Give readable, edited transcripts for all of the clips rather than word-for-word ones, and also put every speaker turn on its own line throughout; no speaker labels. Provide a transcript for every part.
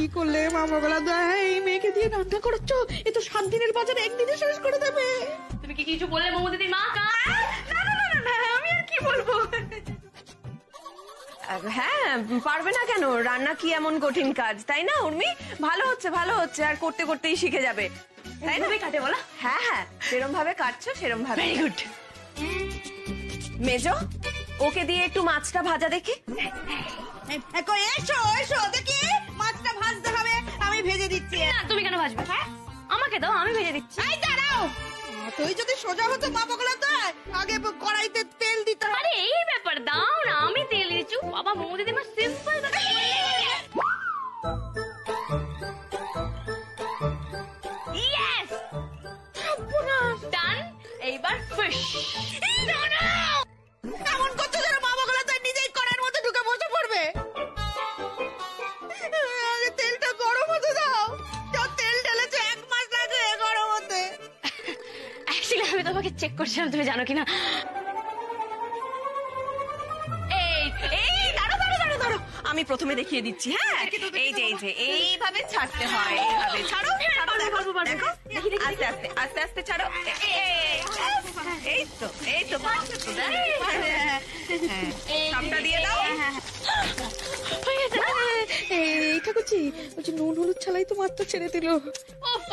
কি করলে মামা বলা দেয়? এই মেয়েকে দিয়ে রান্না করাচ্ছ, এ তো 7 দিনের বাজার একদিনে শেষ করে দেবে।
তুমি কি কিছু বললে মমতা দিদির মা?
না না না না, আমি আর কি বলবো।
হ্যাঁ, পারবে না কেন? রান্না কি এমন কঠিন কাজ, তাই না উর্মি? ভালো হচ্ছে ভালো হচ্ছে, আর করতে করতেই শিখে যাবে, তাই না?
কাটে বলা?
হ্যাঁ হ্যাঁ, যেরম ভাবে কাটছো সেরম ভাবে।
Very good.
মেজো, ওকে দিয়ে একটু মাছটা ভাজা দেখি।
এসো এসো দেখি, মাছটা ভাজতে হবে, আমি ভেজে দিচ্ছি।
না, তুমি কেন ভাজবে? হ্যাঁ, আমাকে দাও, আমি ভেজে দিচ্ছি।
এই দাঁড়াও, তুই যদি সোজা হতো বাবা বলা দেয় আগে কড়াইতে তেল দিতে।
আরে এই ব্যাপার, দাও না, আমি তেল দিচ্ছি। বাবা মমতা দিদি মা সিম্পল কথা বললে। ইয়েস, ডান। এইবার ফিশ।
এমন করছো যেন বাবা বলা দেয় নিজেই কড়াইয়ের মধ্যে ঢুকে বসে পড়বে। আগে তেলটা গরম হতে দাও, যা তেল ঢেলেছে 1 মাস লাগে গরম হতে।
অ্যাকচুয়ালি আমি তোমাকে চেক করছিলাম তুমি জানো কিনা।
আমি প্রথমে দেখিয়ে দিচ্ছি। হ্যাঁ, এই যে এইভাবে ছাড়তে হয়, এইভাবে ছাড়ো। দেখো, আস্তে আস্তে আস্তে আস্তে ছাড়ো। এই তো সবটা দিয়ে দাও।
এই ঠাকুরজি, বলছি নুন হলুদ ছাড়াই তো মাত্র ছেড়ে দিল।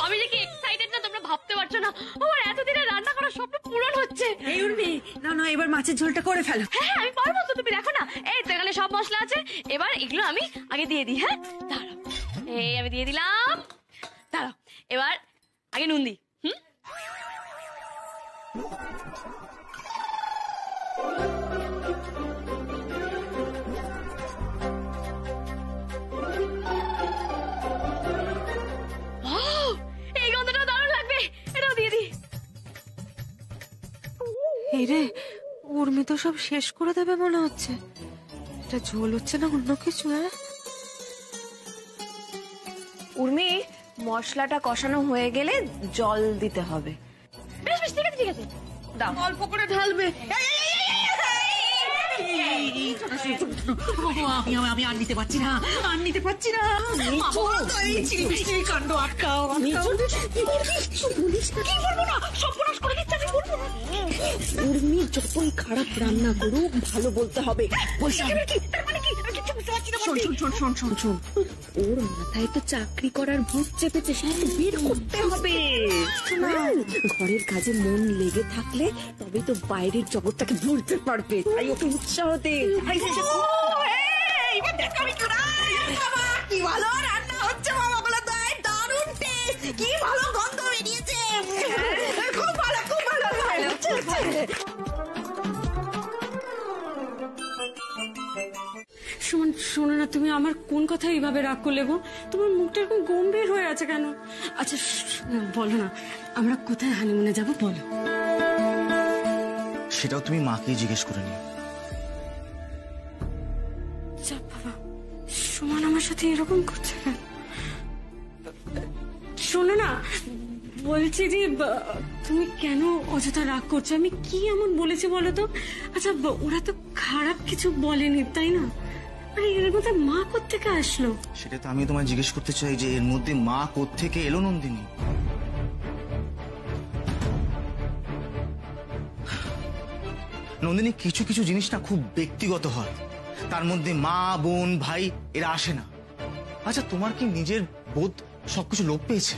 আমি যে কি এক্সাইটেড না তোমরা ভাবতে পারছো না। আমার এতদিনে রান্না করার স্বপ্ন পূরণ হচ্ছে।
এই উর্মি, না না, এবার মাছের ঝোলটা করে ফেলো।
হ্যাঁ আমি পারবো তো, তুমি দেখো না। এই তো এখানে সব মশলা আছে, এবার এগুলো আমি আগে দিয়ে দিই। হ্যাঁ দাঁড়াও, এই আমি দিয়ে দিলাম। দাঁড়াও, এবার আগে নুন দিই। এই গন্ধটা দারুণ লাগবে, এটাও দিয়ে দিই।
এই রে, উর্মি তো সব শেষ করে দেবে মনে হচ্ছে। এটা ঝোল হচ্ছে না অন্য কিছু? হ্যাঁ
উর্মি, মশলাটা কষানো হয়ে গেলে জল দিতে হবে।
বেশ বেশ, ঠিক আছে ঠিক আছে,
দাও।
অল্প করে ঢালবে।
আমি আর নিতে পারছি না, আর নিতে পারছি না। কাণ্ড আটকাও।
উর্মি যতই খারাপ রান্না করুক ভালো বলতে হবে। শোন, ওর মাথায় তো চাকরি করার ভূত চেপেছে, সেটা বের করতে হবে। ঘরের কাজে মন লেগে থাকলে তবে তো বাইরের জগৎটাকে ভুলতে পারবে। তাই ওকে উৎসাহ দে। কি ভালো রান্না হচ্ছে বাবা বলে দেয়, দারুণ টেস্ট, কি ভালো গন্ধ বেরিয়েছে। খুব ভালো খুব ভালো।
শোনো না, তুমি আমার কোন কথা এইভাবে রাগ করলে গো? তোমার মুখটা এরকম গম্ভীর হয়ে আছে কেন? আচ্ছা বলো না, আমরা কোথায় হানিমুনে যাবো বলো।
সেটাও তুমি মাকে জিজ্ঞেস করে নিও।
যা বাবা, সুমন আমার সাথে এরকম করছে কেন? শোনো না, বলছি যে তুমি কেন অযথা রাগ করছো? আমি কি এমন বলেছি বলো তো? আচ্ছা ওরা তো খারাপ কিছু বলেনি, তাই না? আরে এর মধ্যে মা কোত্থেকে আসলো?
সেটা তো আমি তোমায় জিজ্ঞেস করতে চাই যে এর মধ্যে মা কোত্থেকে এলো নন্দিনী? নন্দিনী, কিছু কিছু জিনিস না খুব ব্যক্তিগত হয়, তার মধ্যে মা বোন ভাই এরা আসে না। আচ্ছা তোমার কি নিজের বোধ সবকিছু লোপ পেয়েছে?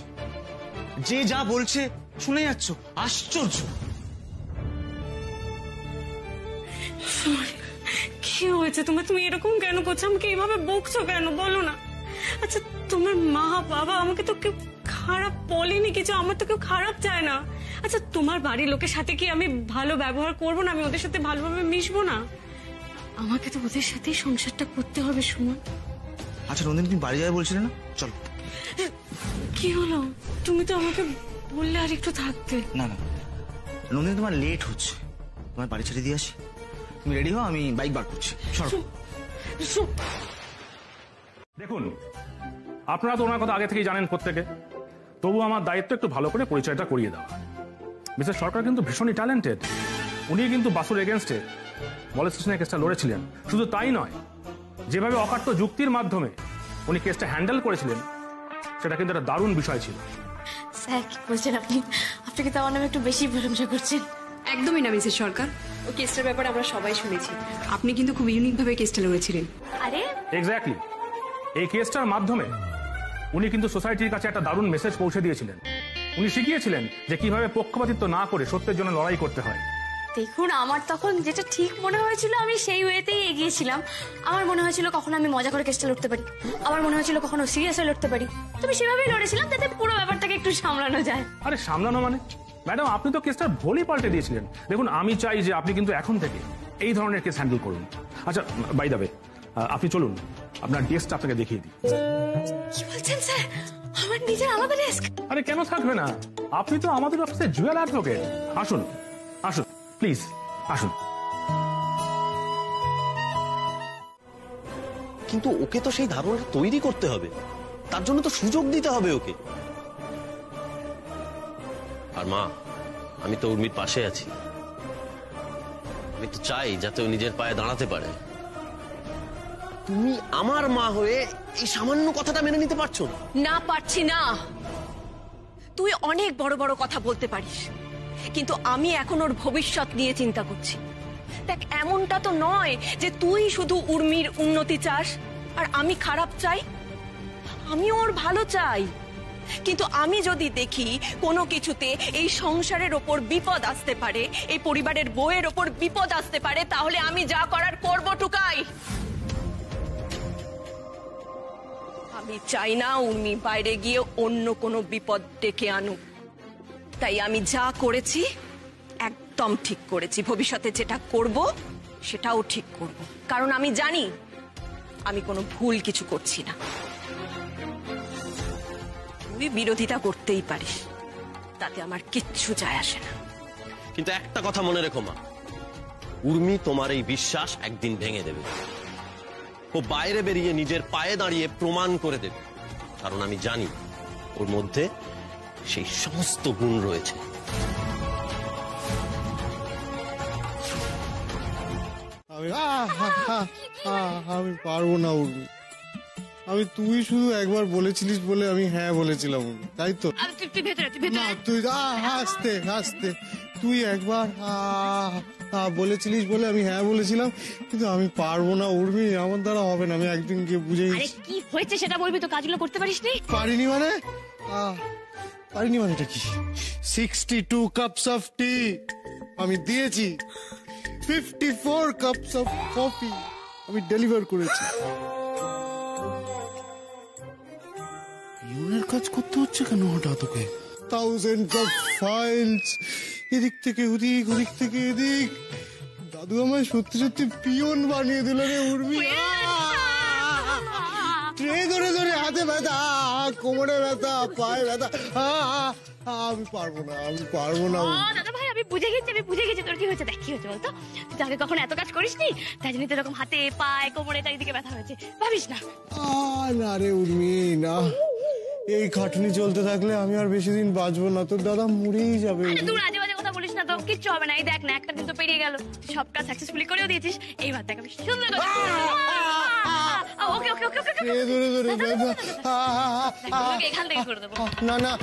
যে যা বলছে শুনে যাচ্ছ, আশ্চর্য।
কি হয়েছে তোমার? তুমি এরকম কেন করছো? আমাকে এইভাবে বকছো কেন বলো না? আচ্ছা তোমার মা বাবা আমাকে তো কেউ খারাপ বলেনি কিছু, আমার তো কেউ খারাপ চায় না। আচ্ছা তোমার বাড়ির লোকের সাথে কি আমি ভালো ব্যবহার করবো না? আমি ওদের সাথে ভালোভাবে মিশবো না? আমাকে তো ওদের সাথেই সংসারটা করতে হবে সুমন।
আচ্ছা নন্দিনী, তুমি বাড়ি যাবে বলছিলে না? চলো।
কি হলো? তুমি তো আমাকে বললে আর একটু থাকতে।
না না নন্দিনী, তোমার লেট হচ্ছে, তোমার বাড়ি ছেড়ে দিয়ে আসি। তুমি রেডি হও, আমি বাইক বার করছি। সরো।
দেখুন, আপনারা তো ওনার কথা আগে থেকেই জানেন প্রত্যেকে, তবু আমার দায়িত্ব একটু ভালো করে পরিচয়টা করিয়ে দেওয়া। মিস্টার সরকার কিন্তু ভীষণই ট্যালেন্টেড। উনি কিন্তু বাসুর এগেনস্টে মলেস্টেশনের কেসটা লড়েছিলেন। শুধু তাই নয়, যেভাবে অকাট্য যুক্তির মাধ্যমে উনি কেসটা হ্যান্ডেল করেছিলেন সেটা কিন্তু একটা দারুণ বিষয় ছিল।
স্যার কি বলছেন আপনি? আপনি কি আমার নামে একটু বেশি প্রশংসা করছেন?
একদমই না মিসেস সরকার, ও কেসটার ব্যাপারে আমরা সবাই শুনেছি। আপনি কিন্তু খুব ইউনিক ভাবে কেসটা লড়েছিলেন।
আরে
এক্স্যাক্টলি, এই কেসটার মাধ্যমে উনি কিন্তু সোসাইটির কাছে একটা দারুণ মেসেজ পৌঁছে দিয়েছিলেন। উনি শিখিয়েছিলেন যে কিভাবে পক্ষপাতিত্ব না করে সত্যের জন্য লড়াই করতে হয়।
দেখুন, আমার তখন যেটা ঠিক মনে হয়েছিল আমি সেই ওয়েতেই এগিয়েছিলাম। আমার মনে হয়েছিল কখনো আমি মজা করে কেসটা লড়তে পারি, আমার মনে হয়েছিল কখনো সিরিয়াস হয়ে লড়তে পারি। তুমি সেভাবেই লড়েছিলাম যাতে পুরো ব্যাপারটাকে একটু সামলানো যায়।
আরে সামলানো মানে ম্যাডাম, আপনি তো কেসটার ভোলই পাল্টে দিয়েছিলেন। দেখুন, আমি চাই যে আপনি কিন্তু এখন থেকে এই ধরনের কেস হ্যান্ডেল করুন। আচ্ছা বাই দ্য ওয়ে, আপনি চলুন, আপনার ডেস্কটা আপনাকে দেখিয়ে দিই।
কি বলছেন স্যার? আমার নিজের আলাদা ডেস্ক?
আরে কেন থাকবে না, আপনি তো আমাদের অফিসে জুয়েল অ্যাডভোকেট। আসুন আসুন প্লিজ আসুন।
কিন্তু ওকে তো সেই ধারণাটা তৈরি করতে হবে, তার জন্য তো সুযোগ দিতে হবে ওকে। আর মা, আমি তো উর্মির পাশে আছি, আমি তো চাই যাতে ও নিজের পায়ে দাঁড়াতে পারে। তুমি আমার মা হয়ে এই সামান্য কথাটা মেনে নিতে পারছো না?
না পারছি না। তুই অনেক বড় বড় কথা বলতে পারিস, কিন্তু আমি এখন ওর ভবিষ্যৎ নিয়ে চিন্তা করছি। দেখ, এমনটা তো নয় যে তুই শুধু উর্মির উন্নতি চাস আর আমি খারাপ চাই। আমি ওর ভালো চাই, কিন্তু আমি যদি দেখি কোনো কিছুতে এই সংসারের ওপর বিপদ আসতে পারে, এই পরিবারের বউয়ের ওপর বিপদ আসতে পারে, তাহলে আমি যা করার করব টুকাই। আমি চাই না উর্মি বাইরে গিয়ে অন্য কোনো বিপদ ডেকে আনুক। তাই আমি যা করেছি একদম ঠিক করেছি। ভবিষ্যতে যেটা করব সেটাও ঠিক করব, কারণ আমি জানি আমি কোনো ভুল কিছু করছি না। তুই বিরোধিতা করতেই পারিস, তাতে আমার কিচ্ছু যায় আসে না।
কিন্তু একটা কথা মনে রেখো মা, উর্মি তোমার এই বিশ্বাস একদিন ভেঙে দেবে। ও বাইরে বেরিয়ে নিজের পায়ে দাঁড়িয়ে প্রমাণ করে দেবে, কারণ আমি জানি ওর মধ্যে সেই সমস্ত গুণ রয়েছে।
আমি পারবো না উর্মি। তুই শুধু একবার বলেছিলিস বলে আমি হ্যাঁ বলেছিলাম উর্মি, তাই তো?
তুই ভেতরে
না, তুই হাসতে হাসতে তুই একবার বলেছিলিস বলে আমি হ্যাঁ বলেছিলাম, কিন্তু আমি পারবো না উর্মি, আমার দ্বারা হবে না। আমি একদিন গিয়ে বুঝে
কি হয়েছে সেটা বলবি তো, কাজগুলো করতে পারিস নি?
পারিনি মানে এটা কি? 62 কাপস অফ টি আমি দিয়েছি, 54 কাপস অফ কফি আমি ডেলিভার করেছি। পিয়নের কাজ করতে হচ্ছে কেন হঠাৎ ওকে? থাউজেন্ডস অফ ফাইলস, এদিক থেকে ওদিক, ওদিক থেকে এদিক। দাদু আমায় সত্যি সত্যি পিয়ন বানিয়ে দিল রে উর্মি। ট্রে ধরে ধরে হাতে ব্যথা, কোমরে ব্যথা, পায়ে ব্যথা। আমি পারবো না।
দাদা ভাই, আমি বুঝে গেছি তোর কি হয়েছে। দেখ কি হয়েছে বলতো, তুই আগে কখনো এত কাজ করিস নি, তাই জন্য এরকম হাতে পায়ে কোমরে চারিদিকে ব্যথা হয়েছে। ভাবিস না।
না রে উর্মি, না, এই খাটনি চলতে থাকলে আমি আর বেশি দিন বাঁচবো না। তোর দাদা মরেই যাবে।
তুই আজে বাজে কথা বলিস না তো, কিচ্ছু হবে না। এই দেখ না, একটা দিন তো পেরিয়ে গেল, সব কাজ সাকসেসফুলি করেও দিয়েছিস। এইবার দেখ আমি সুন্দর করে ওকে ওকে ওকে ওকে
ধরে ধরে
এখান থেকে করে দেবো।
না না,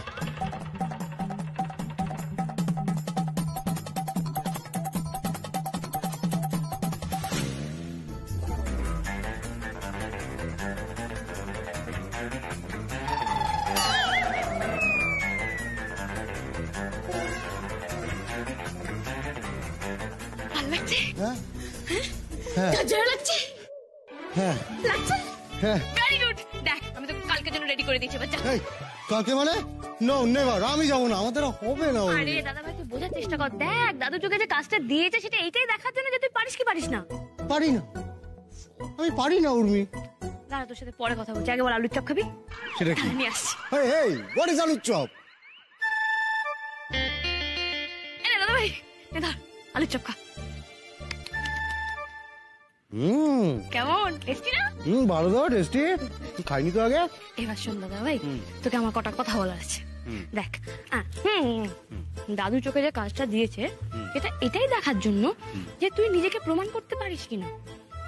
ভালো লাগছে?
হ্যাঁ
কাজে লাগছে?
হ্যাঁ
লাগছে?
হ্যাঁ।
Very good. দেখ আমি তো কালকের জন্য রেডি করে দিয়েছি। বাচ্চা
এই কাকে মানে? নো নেভার, আমি যাবো না, আমাদের হবে না।
আরে দাদা ভাই, তুই বোঝার চেষ্টা কর। দেখ দাদু চোখে যে কাজটা দিয়েছে সেটা এইটাই দেখার জন্য যে তুই পারিস কি পারিস না।
পারি না, আমি পারি না উর্মি।
দাঁড়া, তোর সাথে পরে কথা বলছি। আগে বল, আলুর চপ খাবি?
সেটা কি?
নিয়ে আসছি।
হেই, হোয়াট ইজ আলুর চপ?
দাদা ভাই, ধর আলুর চপ খা। কেমন টেস্টি না?
ভালো দাও, টেস্টি। খাইনি তো আগে।
এবার শোন দাদা ভাই, তোকে আমার কটা কথা বলার আছে। দেখ, দাদু চোখে যে কাজটা দিয়েছে সেটা এটাই দেখার জন্য যে তুই নিজেকে প্রমাণ করতে পারিস কিনা।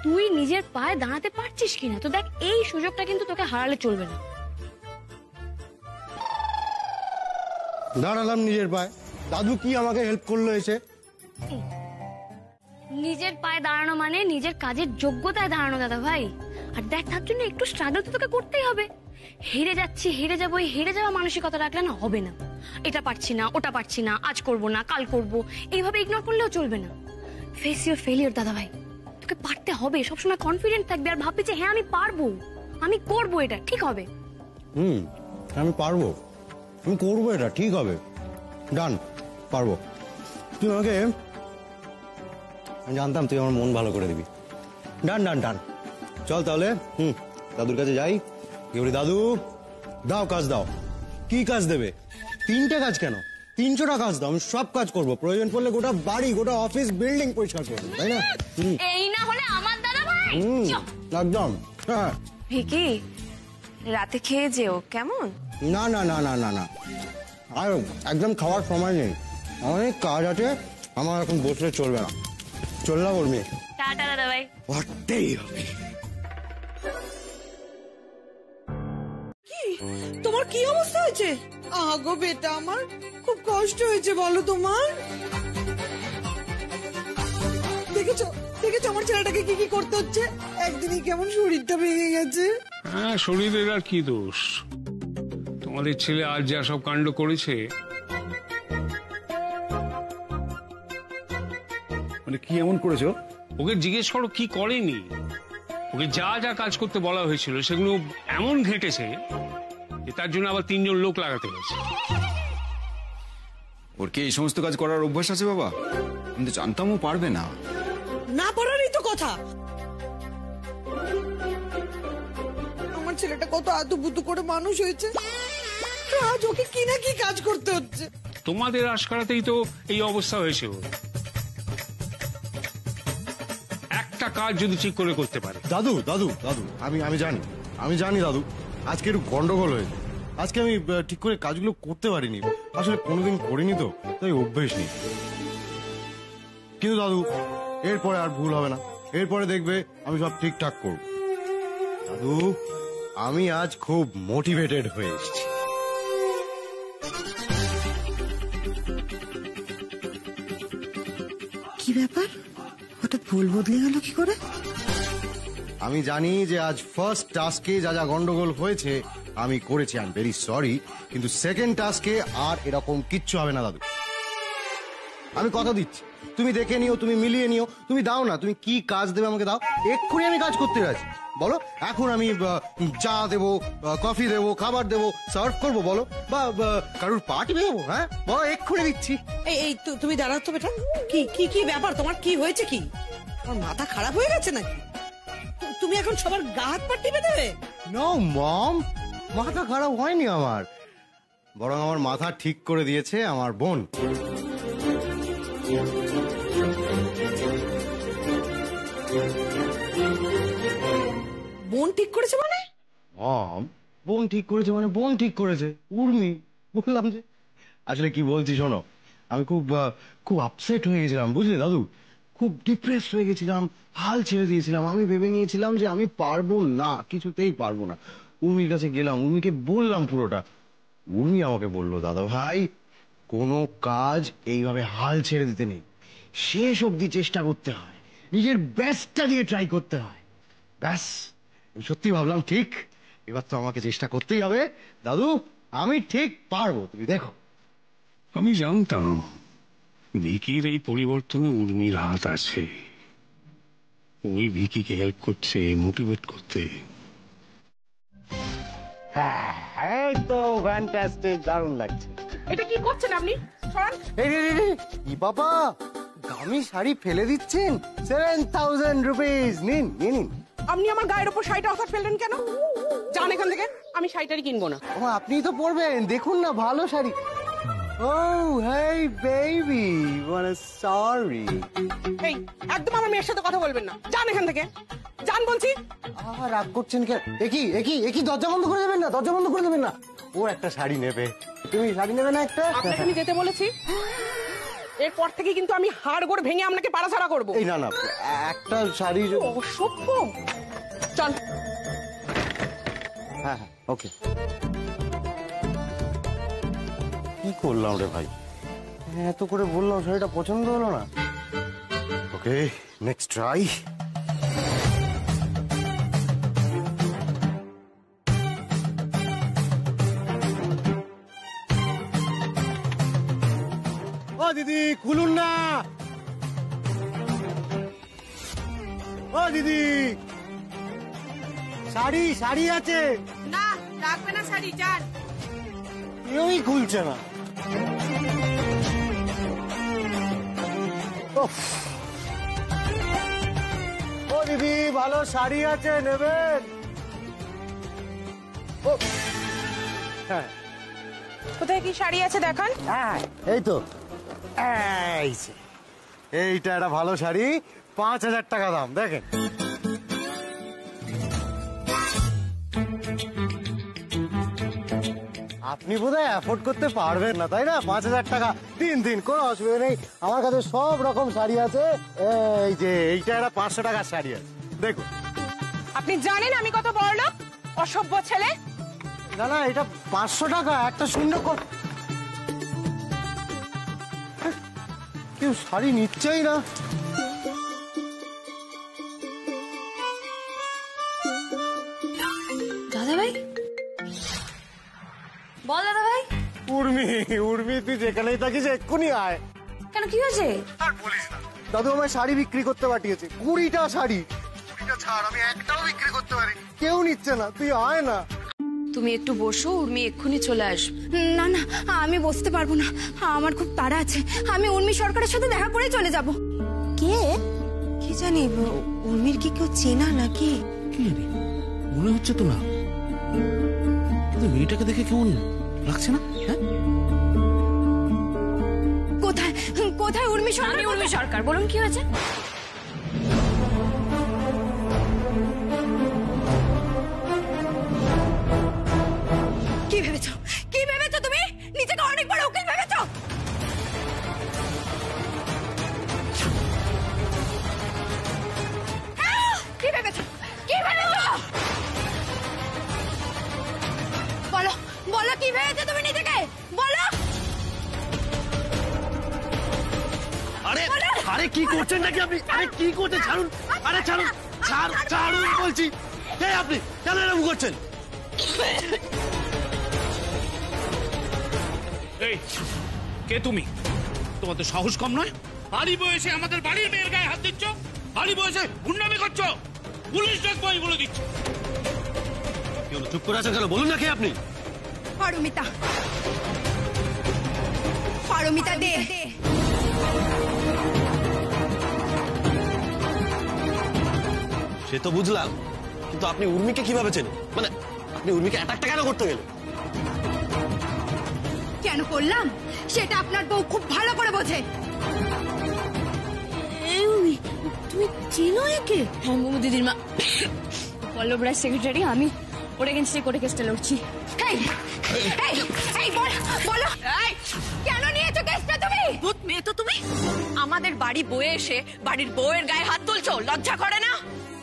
তুই নিজের পায়ে দাঁড়াতে পারছিস কিনা। তো দেখ, এই সুযোগটা কিন্তু তোকে হারালে চলবে না।
দাঁড়ালাম নিজের পায়ে। দাদু কি আমাকে হেল্প করলো এসে?
নিজের পায়ে দাঁড়ানো মানে নিজের কাজের যোগ্যতায় দাঁড়ানো দাদা ভাই। আর দেখ, তার জন্য একটু স্ট্রাগল তো তোকে করতেই হবে। হেরে যাচ্ছি, হেরে যাবো, এই হেরে যাওয়া মানসিকতা রাখলে না হবে না। এটা পারছি না, ওটা পারছি না, আজ করব না, কাল করব, এইভাবে ইগনোর করলেও চলবে না। ফেস ইউর ফেলিওর দাদা ভাই। তোকে পারতে হবে, সবসময় কনফিডেন্ট থাকবে আর ভাববি যে হ্যাঁ আমি পারবো, আমি করবো, এটা ঠিক হবে।
আমি পারবো, আমি করবো, এটা ঠিক হবে, ডান, পারবো। তুই আমাকে, আমি জানতাম তুই আমার মন ভালো করে দিবি। ডান ডান ডান, চল তাহলে। দাদুর কাছে যাই, গিয়ে বলি, দাদু দাও কাজ দাও। কি কাজ দেবে? 3টে কাজ কেন, 300টা কাজ দাও, আমি সব কাজ করবো। প্রয়োজন পড়লে গোটা বাড়ি, গোটা অফিস, বিল্ডিং পরিষ্কার করবো, তাই না?
এই না হলে আমার দাদা ভাই।
একদম। হ্যাঁ
ভিকি, রাতে খেয়ে যেও কেমন?
না না না না না না, আর একদম খাওয়ার সময় নেই, অনেক কাজ আছে, আমার এখন বসলে চলবে না। চললাম উর্মি,
টাটা দাদা ভাই।
পারতেই হবে।
তোমার কি অবস্থা হয়েছে? আগো বেটা আমার, খুব কষ্ট হয়েছে বলো তোমার? দেখেছো দেখেছো আমার ছেলেটাকে কি কি করতে হচ্ছে? একদিনই কেমন শরীরটা ভেঙে গেছে।
হ্যাঁ, শরীরের আর কি দোষ? তোমাদের ছেলে আজ যা সব কাণ্ড করেছে।
মানে কি এমন করেছো?
ওকে জিজ্ঞেস করো কি করেনি। ওকে যা যা কাজ করতে বলা হয়েছিল সেগুলো এমন ঘেঁটেছে যে তার জন্য আবার 3জন লোক লাগাতে হয়েছে।
ওর কি এই সমস্ত কাজ করার অভ্যাস আছে বাবা? কিন্তু জানতাম ও পারবে না।
না পারারই তো কথা। আমার ছেলেটা কত আতুপুতু করে মানুষ হয়েছে, আজ ওকে কি না কি কাজ করতে হচ্ছে।
তোমাদের আশকারাতেই তো এই অবস্থা হয়েছে। ওর একটা কাজ যদি ঠিক করে করতে পারে।
দাদু দাদু দাদু, আমি জানি দাদু, আজকে একটু গন্ডগোল হয়েছে। আজকে আমি ঠিক করে কাজগুলো করতে পারিনি, আসলে কোনোদিন করিনি তো, তাই অভ্যেস নেই। কিন্তু দাদু, এরপরে আর ভুল হবে না, এরপরে দেখবে আমি সব ঠিকঠাক করব। দাদু, আমি আজ খুব মোটিভেটেড হয়ে এসেছি।
কি ব্যাপার, হঠাৎ ভুল বদলে গেল কি করে?
আমি জানি যে আজ ফার্স্ট টাস্কে যা যা গন্ডগোল হয়েছে আমি করেছি, আই এম ভেরি সরি, কিন্তু সেকেন্ড টাস্কে আর এরকম কিচ্ছু হবে না দাদু। আমি কথা দিচ্ছি, তুমি দেখে নিও, তুমি মিলিয়ে নিও, তুমি দাও না, তুমি কি কাজ দেবে আমাকে দাও, এক্ষুনি আমি কাজ করতে রাজি। বলো, এখন আমি চা দেবো, কফি দেবো, খাবার দেবো, সার্ভ করবো, বলো, বা কারোর পার্টি দেবো, হ্যাঁ বলো, এক্ষুনি দিচ্ছি।
এই তুমি দাঁড়াও তো বেটা, কি কি কি ব্যাপার তোমার? কি হয়েছে? কি তোমার মাথা খারাপ হয়ে গেছে নাকি? তুমি এখন সবার গা হাত পা টিপে দেবে?
নো মম, মাথা খারাপ হয়নি আমার, বরং আমার মাথা ঠিক করে দিয়েছে আমার বোন।
বোন ঠিক করেছে মানে?
বোন ঠিক করেছে মানে বোন ঠিক করেছে, উর্মি। বললাম যে, আসলে কি বলছি শোনো, আমি খুব আপসেট হয়ে গেছিলাম, বুঝলে দাদু, খুব ডিপ্রেস হয়ে গেছিলাম, হাল ছেড়ে দিয়েছিলাম। আমি ভেবে নিয়েছিলাম যে আমি পারবো না, কিছুতেই পারবো না। উর্মির কাছে গেলাম, উর্মিকে বললাম পুরোটা। উর্মি আমাকে বললো, দাদা ভাই, কোনো কাজ এইভাবে হাল ছেড়ে দিতে নেই, শেষ অবধি চেষ্টা করতে হয়, নিজের বেস্টটা দিয়ে ট্রাই করতে হয়। ব্যাস, সত্যি ভাবলাম ঠিক, এবার তো আমাকে চেষ্টা করতেই হবে। দাদু, আমি ঠিক পারবো, তুমি দেখো।
আমি জানতাম ভিকির এই পরিবর্তনে উর্মির হাত আছে। ওই ভিকিকে হেল্প করছে, মোটিভেট করতে।
এই তো ফ্যান্টাস্টিক, দারুণ লাগছে।
এটা কি করছেন আপনি?
কি বাবা, দামি শাড়ি ফেলে দিচ্ছেন? 7,000 রুপিস, নিন নিন।
আপনি আমার গায়ের উপর শাড়িটা অফার ফেললেন কেন? যান এখান থেকে, আমি শাড়িটাই কিনবো না।
ও, আপনিই তো পরবেন, দেখুন না ভালো sari. Oh, hey baby, what a sorry.
এই, একদম আমার মেয়ের সাথে কথা বলবেন না, যান এখান থেকে, যান বলছি।
রাগ করছেন কেন? একই দরজা বন্ধ করে দেবেন না, দরজা বন্ধ করে দেবেন না। ও একটা শাড়ি নেবে, তুমি শাড়ি নেবে না একটা?
আপনাকে আমি যেতে বলেছি। এরপর থেকে কিন্তু আমি হাড়গোড় ভেঙে আপনাকে পাড়াছাড়া করবো।
এই না না, একটা শাড়ি।
অসভ্য। চল।
হ্যাঁ হ্যাঁ, ওকে। কি করলাম রে ভাই, এত করে বললাম, শাড়িটা পছন্দ হলো না। ওকে, নেক্সট ট্রাই। ও দিদি খুলুন না, ও দিদি শাড়ি শাড়ি আছে
না, রাখবে না শাড়ি, যান।
কেউই খুলছে না। ও দিদি ভালো শাড়ি আছে, নেবেন? হ্যাঁ,
কোথায় কি শাড়ি আছে দেখান।
হ্যাঁ এই তো, এইটা একটা ভালো শাড়ি, 5,000 টাকা দাম, দেখেন। আপনি বোধহয় অ্যাফোর্ড করতে পারবেন না, তাই না? 5,000 টাকা দিন দিন, কোনো অসুবিধা নেই, আমার কাছে সব রকম শাড়ি আছে। এই যে এইটা একটা 500 টাকার শাড়ি আছে, দেখুন।
আপনি জানেন আমি কত বড় লোক? অসভ্য ছেলে।
না না, এটা 500 টাকা, একটা শূন্য কেউ শাড়ি নিচ্ছেই না।
দাদা ভাই, বল দাদা ভাই।
উর্মি, উর্মি তুই যেখানেই থাকিস এক্ষুনি আয়।
কেন, কি হয়েছে?
আর বলিস না, দাদু আমায় শাড়ি বিক্রি করতে পাঠিয়েছে, 20টা শাড়ি। 20টা ছাড়, আমি একটাও বিক্রি করতে পারি, কেউ নিচ্ছে না, তুই আয় না।
তুমি একটু বসো, উর্মি এক্ষুনি চলে আসবে।
না না, আমি বসতে পারবো না, আমার খুব তাড়া আছে। আমি উর্মি সরকারের সাথে দেখা করে চলে যাব।
কে? কি জানি, উর্মির কি কেউ চেনা নাকি?
কি জানি, মনে হচ্ছে তো না, কিন্তু মেয়েটাকে দেখে কেমন লাগছে না? হ্যাঁ,
কোথায় কোথায় উর্মি সরকার? আমি উর্মি সরকার, বলুন কি হয়েছে? কি ভেবেছো, কি ভেবেছো তুমি? নিজেকে অনেক বড় উকিল ভেবেছো? কি ভেবেছো, কি ভেবেছো? বলো বলো, কি ভেবেছো তুমি নিজেকে? বলো।
আরে আরে কি করছেন নাকি আপনি? আরে কি করছেন? ছাড়ুন, আরে ছাড়ুন, ছাড়ুন বলছি। কে আপনি? কেন এরকম করছেন?
এই কে তুমি? তোমার তো সাহস কম নয়, বাড়ি বয়সে আমাদের বাড়ির মেয়ের গায়ে হাত দিচ্ছ, বাড়ি বয়সে গুন্ডামি করছো, পুলিশ ডাকবো বলে দিচ্ছ।
চুপ করে আছেন কেন? বলুন না কে আপনি?
পারমিতা, পারমিতা দে।
সে তো বুঝলাম, কিন্তু আপনি উর্মিকে কিভাবে চেনেন? মানে আপনি উর্মিকে অ্যাটাকটা কেন করতে গেলেন?
কেন করলাম সেটা আপনার বউ খুব ভালো করে বোঝে। এই উর্মি, তুমি চেনো একে? হ্যাঁ মোমো দিদির মা, পল্লব রায় সেক্রেটারি। আমি ওর এগেন্সটে কোর্টে কেসটা লড়ছি। বলো, কেন নিয়েছো কেসটা তুমি?
ভূত মেয়ে তো তুমি, আমাদের বাড়ি বয়ে এসে বাড়ির বউয়ের গায়ে হাত তুলছো, লজ্জা করে না?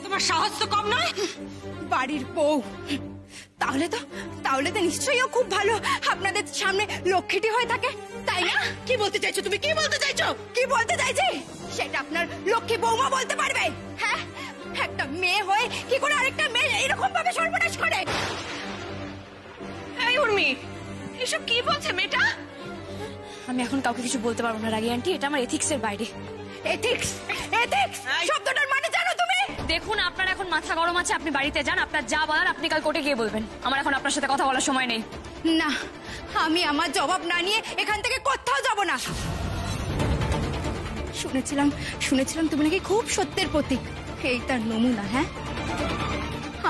তোমার সাহস তো কম নয়।
বাড়ির বউ, তাহলে তো নিশ্চয়ই ও খুব ভালো আপনাদের সামনে লক্ষ্মীটি হয়ে থাকে, তাই না?
কি বলতে চাইছো তুমি? কি বলতে চাইছো?
কি বলতে চাইছি সেটা আপনার লক্ষ্মী বৌমা বলতে পারবে। হ্যাঁ, একটা মেয়ে হয়ে কি করে আরেকটা মেয়ে এরকম ভাবে সর্বনাশ করে?
এই উর্মি, এসব কি বলছে মেয়েটা?
আমি এখন কাউকে কিছু বলতে পারবো না রাগি আন্টি, এটা আমার এথিক্স এর বাইরে। এথিক্স, এথিক্স শব্দটার মানে জানো তুমি? দেখুন, আপনার এখন মাথা গরম আছে, আপনি বাড়িতে যান, আপনার যা বলার আপনি কাল কোর্টে গিয়ে বলবেন। আমার এখন আপনার সাথে কথা বলার সময় নেই। না, আমি আমার জবাব না নিয়ে এখান থেকে কোথাও যাব না। শুনেছিলাম তুমি নাকি খুব সত্যের প্রতীক, এই তার নমুনা। হ্যাঁ,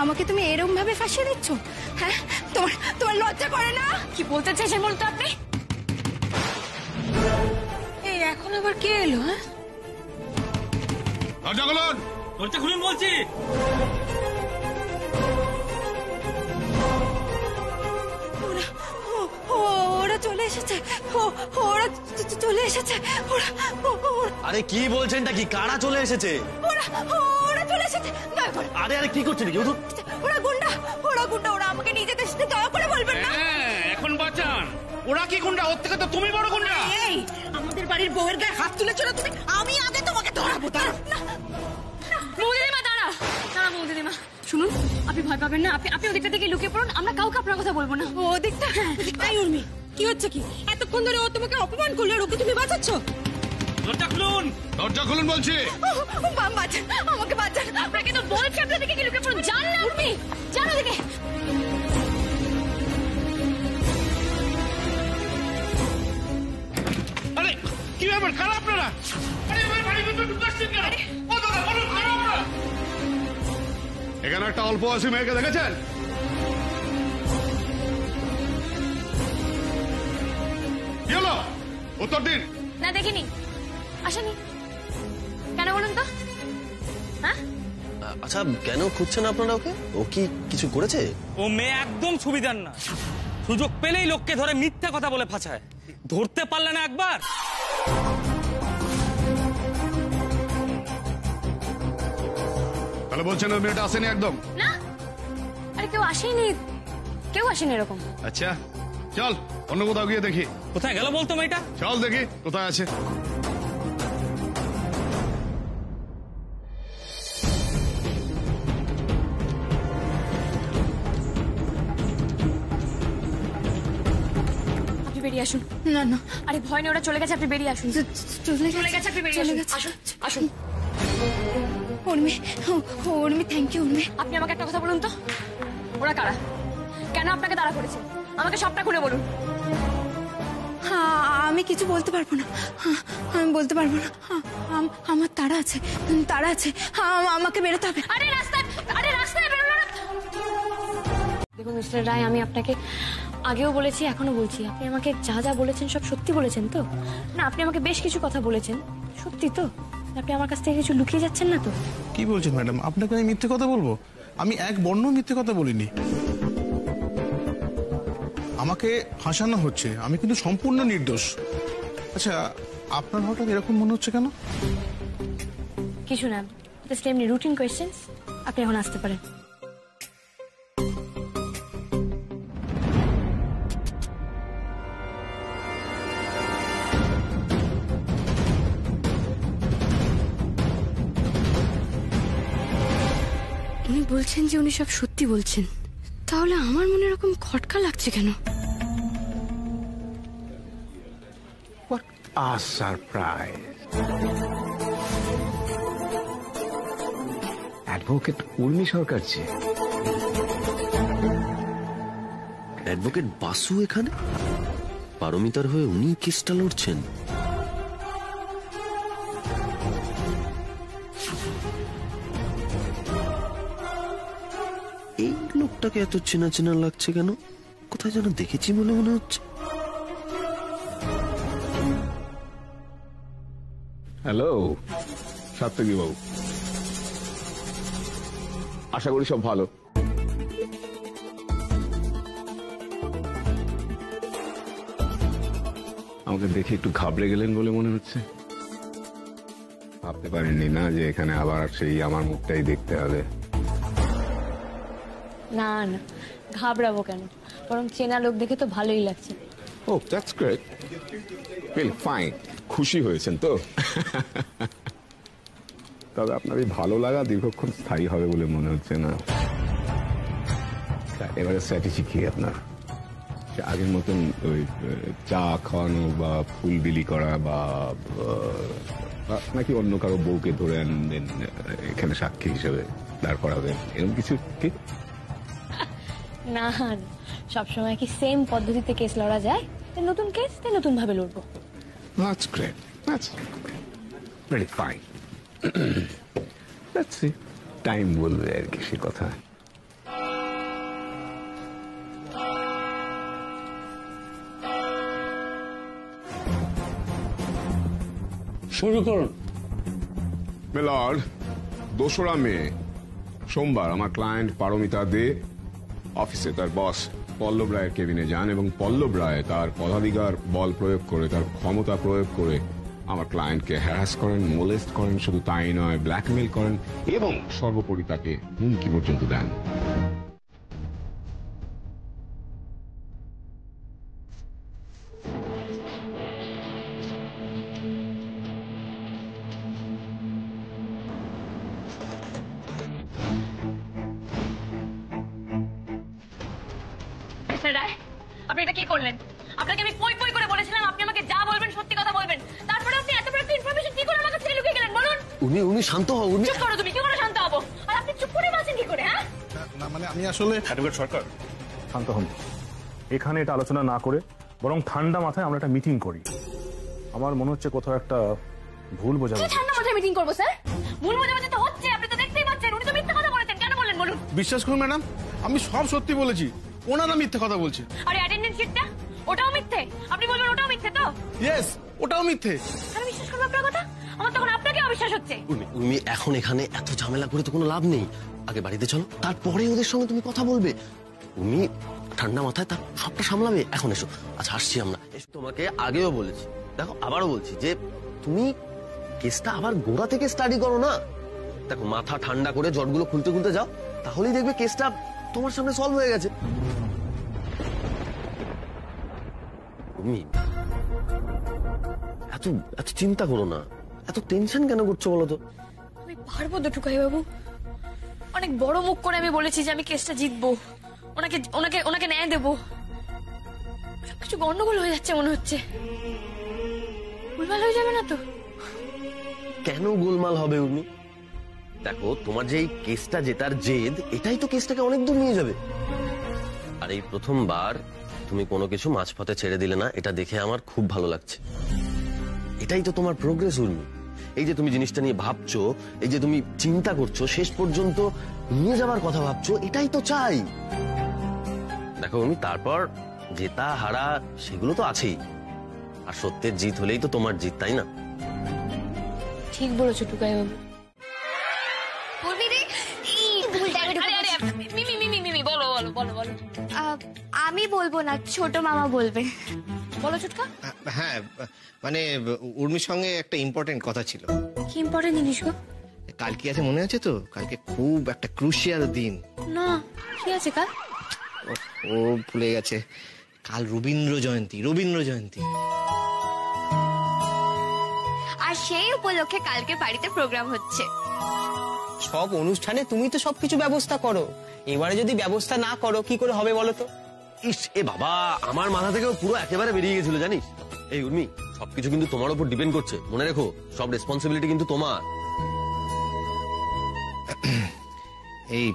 আমাকে তুমি এরকম ভাবে ফাঁসিয়ে দিচ্ছ? হ্যাঁ, তোমার লজ্জা করে না? কি বলতে চাইছেন বলতো আপনি?
এই এখন আবার কে এলো? হ্যাঁ,
দরজা খুলুন, দরজা খুলুন বলছি।
ওরা চলে এসেছে, ওরা চলে এসেছে,
আরে কি বলছেনটা কি? কারা চলে এসেছে?
ওরা চলে এসেছে।
আরে আরে কি করছেন কি?
ওরা গুন্ডা, ওরা আমাকে নিয়ে যেতে এসেছে, দয়া করে বলবেন না।
এখন বাঁচান। ওরা কি গুন্ডা? ওর থেকে তো তুমি বড় গুন্ডা।
এই আমাদের বাড়ির বউয়ের গায়ে হাত তুলেছো না তুমি? আমি আগে তোমাকে ধরাবো।
বৌদিদিমা দাঁড়া দাঁড়া, বৌদিদিমা শুনুন, আপনি ভয় পাবেন না, আপনি ওদিকটা থেকে লুকিয়ে পড়ুন, আমরা কাউকে আপনার কথা বলবো না।
ওদিকটা? এই উর্মি, কি হচ্ছে কি? এতক্ষণ ধরে ও তোমাকে অপমান করলো, আর ওকে তুমি বাঁচাচ্ছ?
দরজা খুলুন, দরজা খুলুন বলছি।
বাঁচান, আমাকে বাঁচান, আপনাকে তো বলছি আপনার দিকে লুকিয়ে পড়ুন। যান না উর্মি, যান ওদিকে।
আরে কি ব্যাপার? কারা আপনারা? আরে আমার বাড়ির ভিতরে ঢুকে আসছেন কেন? ও দাদা বলুন, কারা আপনারা?
এখানে একটা অল্প বয়সী মেয়েকে দেখেছেন? কি হলো? উত্তর দিন।
না দেখিনি, আসেনি। কেন বলুন তো? হ্যাঁ,
আচ্ছা কেন খুঁজছেন আপনারা ওকে? ও কি কিছু করেছে?
ও মেয়ে একদম সুবিধার না, সুযোগ পেলেই লোককে ধরে মিথ্যে কথা বলে ফাঁসায়। ধরতে পারলে না একবার?
তাহলে বলছেন ওই মেয়েটা আসেনি একদম?
না, আরে কেউ আসেনি এরকম।
আচ্ছা চল অন্য কোথাও গিয়ে দেখি।
কোথায় গেল বলতো মেয়েটা?
চল দেখি কোথায় আছে।
আপনি বেরিয়ে আসুন। না না, আরে ভয় নেই, ওরা চলে গেছে, আপনি বেরিয়ে আসুন। চলে গেছে, আপনি বেরিয়ে আসুন। আসুন আসুন। Urmi, thank you Urmi. আপনি আমাকে একটা কথা বলুন তো, ওরা কারা? কেন আপনাকে তাড়া করেছে? আমাকে সবটা খুলে বলুন।
আমি কিছু বলতে পারবো না, আমি বলতে পারবো না। আমার তাড়া আছে, আমাকে বেরোতে হবে।
আরে রাস্তায় বেরোনো না। দেখুন মিস্টার রায়, আমি আপনাকে আগেও বলেছি, এখনো বলছি, আপনি আমাকে যা যা বলেছেন সব সত্যি বলেছেন তো? না, আপনি আমাকে বেশ কিছু কথা বলেছেন, সত্যি তো? আপনি আমার কাছ থেকে কিছু লুকিয়ে যাচ্ছেন না তো?
কি বলছেন ম্যাডাম? আপনাকে আমি মিথ্যে কথা বলবো? আমি এক বর্ণ মিথ্যে কথা বলিনি। আমাকে ফাঁসানো হচ্ছে, আমি কিন্তু সম্পূর্ণ নির্দোষ। আচ্ছা, আপনার হঠাৎ এরকম মনে হচ্ছে কেন?
কিছু না, জাস্ট এমনি রুটিন কোয়েশ্চেন্স। আপনি এখন আসতে পারেন। উনি বলছেন যে উনি সব সত্যি বলছেন, তাহলে আমার মনে এরকম খটকা লাগছে কেন?
A surprise. Advocate Urmi Sarkar G.
Advocate Basu এখানে? পারমিতার হয়ে উনি কেসটা লড়ছেন? এই লোকটাকে এত চেনা চেনা লাগছে কেন? কোথায় যেন দেখেছি মনে হচ্ছে।
হ্যালো সাত্তকী বাবু, আশা করি সব ভালো। আমাকে দেখে একটু ঘাবড়ে গেলেন বলে মনে হচ্ছে। ভাবতে পারেননি না যে এখানে আবার সেই আমার মুখটাই দেখতে হবে?
না না, ঘাবড়াবো কেন, বরং চেনা লোক দেখে তো ভালোই লাগছে।
ও দ্যাটস গ্রেট, ফিল ফাইন। খুশি হয়েছেন তো? তবে আপনার এই ভালো লাগা দীর্ঘক্ষণ স্থায়ী হবে বলে মনে হচ্ছে না। এবারে স্ট্র্যাটেজি কি আপনার? আগের মতন ওই চা খাওয়ানো বা ফুল বিলি করা বা নাকি অন্য কারো বউকে ধরে আনবেন এখানে সাক্ষী হিসেবে দাঁড় করাবেন, এরকম কিছু কি?
না, সবসময় কি সেম পদ্ধতিতে কেস লড়া যায়? নতুন কেস তাই নতুন ভাবে লড়বো।
That's great. That's very fine. Let's see. Time বলবে আর কি সে কথা।
শুরু করুন।
মিলর্ড, 2রা মে সোমবার আমার ক্লায়েন্ট পারমিতা দে অফিসে তার বস
পল্লব রায়ের কেবিনে যান এবং পল্লব রায় তার পদাধিকার বল প্রয়োগ করে, তার ক্ষমতা প্রয়োগ করে আমার ক্লায়েন্টকে হ্যারাস করেন, মোলেস্ট করেন, শুধু তাই নয় ব্ল্যাকমেল করেন এবং সর্বোপরি তাকে হুমকি পর্যন্ত দেন।
আপনি এটা কি করলেন? আপনাকে আমি পই পই করে বলেছিলাম আপনি আমাকে যা বলবেন সত্যি কথা বলবেন, তারপরে আপনি এত বড় একটা ইনফরমেশন কি করে আমাকে ছেড়ে লুকিয়ে গেলেন বলুন?
উনি শান্ত হও। উনি
চুপ করো, তুমি কি করে শান্ত হবো? আর আপনি চুপ করে বলছেন কি করে? হ্যাঁ
না মানে আমি আসলে
অ্যাডভোকেট সরকার শান্ত হন। এখানে এটা আলোচনা না করে বরং ঠান্ডা মাথায় আমরা একটা মিটিং করি। আমার মনে হচ্ছে কোথাও একটা ভুল বোঝাবুঝি।
ঠান্ডা মাথায় মিটিং করবো স্যার? ভুল বোঝাবুঝি তো হচ্ছে, আপনি তো দেখতেই পাচ্ছেন। উনি তো মিথ্যা কথা বলেছেন, কেন বললেন বলুন?
বিশ্বাস করুন ম্যাডাম, আমি সব সত্যি বলেছি, ওনারা মিথ্যে কথা বলছে।
আরে অ্যাটেন্ডেন্স শিটটা ওটাও মিথ্যে? আপনি বলবেন ওটাও মিথ্যে তো?
ইয়েস, ওটাও মিথ্যে।
আমি বিশ্বাস করবো আপনার কথা? আমার তখন আপনাকে অবিশ্বাস হচ্ছে।
উর্মি, এখন এখানে এত ঝামেলা করে তো কোনো লাভ নেই। আগে বাড়িতে চলো, তারপরে ওদের সঙ্গে তুমি কথা বলবে। উর্মি ঠান্ডা মাথায় তার সবটা সামলাবে। এখন এসো। আচ্ছা আসছি আমরা। তোমাকে আগেও বলেছি, দেখো আবারও বলছি যে তুমি কেসটা আবার গোড়া থেকে স্টাডি করো না। দেখো মাথা ঠান্ডা করে জটগুলো খুলতে খুলতে যাও, তাহলেই দেখবে কেসটা তোমার সামনে সলভ হয়ে গেছে। তুমি এত চিন্তা করো না, এত টেনশন কেন করছো বলো তো?
আমি পারবো তো টুকাই বাবু। অনেক বড় মুখ করে আমি বলেছি যে আমি কেসটা জিতবো, ওনাকে ওনাকে ওনাকে ন্যায় দেবো। সবকিছু গন্ডগোল হয়ে যাচ্ছে মনে হচ্ছে। ভুলভাল হয়ে যাবে না তো?
কেন গোলমাল হবে উর্মি? দেখো তোমার যে এই কেসটা জেতার জেদ, এটাই তো কেসটাকে অনেক দূর নিয়ে যাবে। আর এই প্রথমবার তুমি কোনো কিছু মাঝপথে ছেড়ে দিলে না, এটা দেখে আমার খুব ভালো লাগছে। এটাই তো তোমার প্রোগ্রেস উর্মি। এই যে তুমি জিনিসটা নিয়ে ভাবছো, এই যে তুমি চিন্তা করছো, শেষ পর্যন্ত নিয়ে যাবার কথা ভাবছো, এটাই তো চাই। দেখো উর্মি, তারপর জেতা হারা সেগুলো তো আছেই, আর সত্যের জিত হলেই তো তোমার জিত, তাই না?
ঠিক বলেছো টুকাই বাবু।
আমি বলবো না, ছোট মামা বলবে।
বলো ছুটকা।
হ্যাঁ মানে উর্মির সঙ্গে একটা ইম্পর্টেন্ট কথা ছিল।
কি ইম্পর্টেন্ট জিনিস গো?
কাল কি আছে মনে আছে তো? কালকে খুব একটা ক্রুশিয়াল দিন।
না, কি আছে কাল?
ও ভুলে গেছে, কাল রবীন্দ্র জয়ন্তী।
আর সেই উপলক্ষে কালকে বাড়িতে প্রোগ্রাম হচ্ছে।
সব অনুষ্ঠানে তুমি তো সবকিছু ব্যবস্থা করো, এবারে যদি ব্যবস্থা না করো কি করে হবে বলো তো?
ইস, এ বাবা, আমার মাথা থেকেও পুরো একেবারে বেরিয়ে গেছিল জানিস। এই উর্মি, সবকিছু কিন্তু তোমার উপর ডিপেন্ড করছে, মনে রেখো। সব রেসপন্সিবিলিটি কিন্তু তোমার।
এই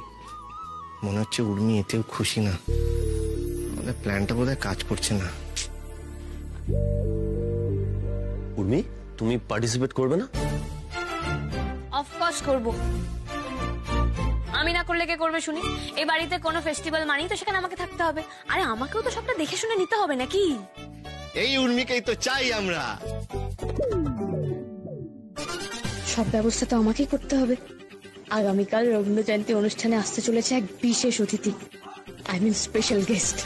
মনে হচ্ছে উর্মি এতেও খুশি না, আমাদের প্ল্যানটা বোধহয় কাজ করছে না।
উর্মি, তুমি পার্টিসিপেট করবে না?
অফকোর্স করব। আমি না করলে কে করবে শুনি? এই বাড়িতে কোনো ফেস্টিভ্যাল মানেই তো সেখানে আমাকে থাকতে হবে। আরে আমাকেও তো সবটা দেখে শুনে নিতে হবে নাকি?
এই উর্মিকেই তো চাই আমরা।
সব ব্যবস্থা তো আমাকেই করতে হবে। আগামীকাল রবীন্দ্র জয়ন্তী অনুষ্ঠানে আসতে চলেছে এক বিশেষ অতিথি, আই মিন স্পেশাল গেস্ট।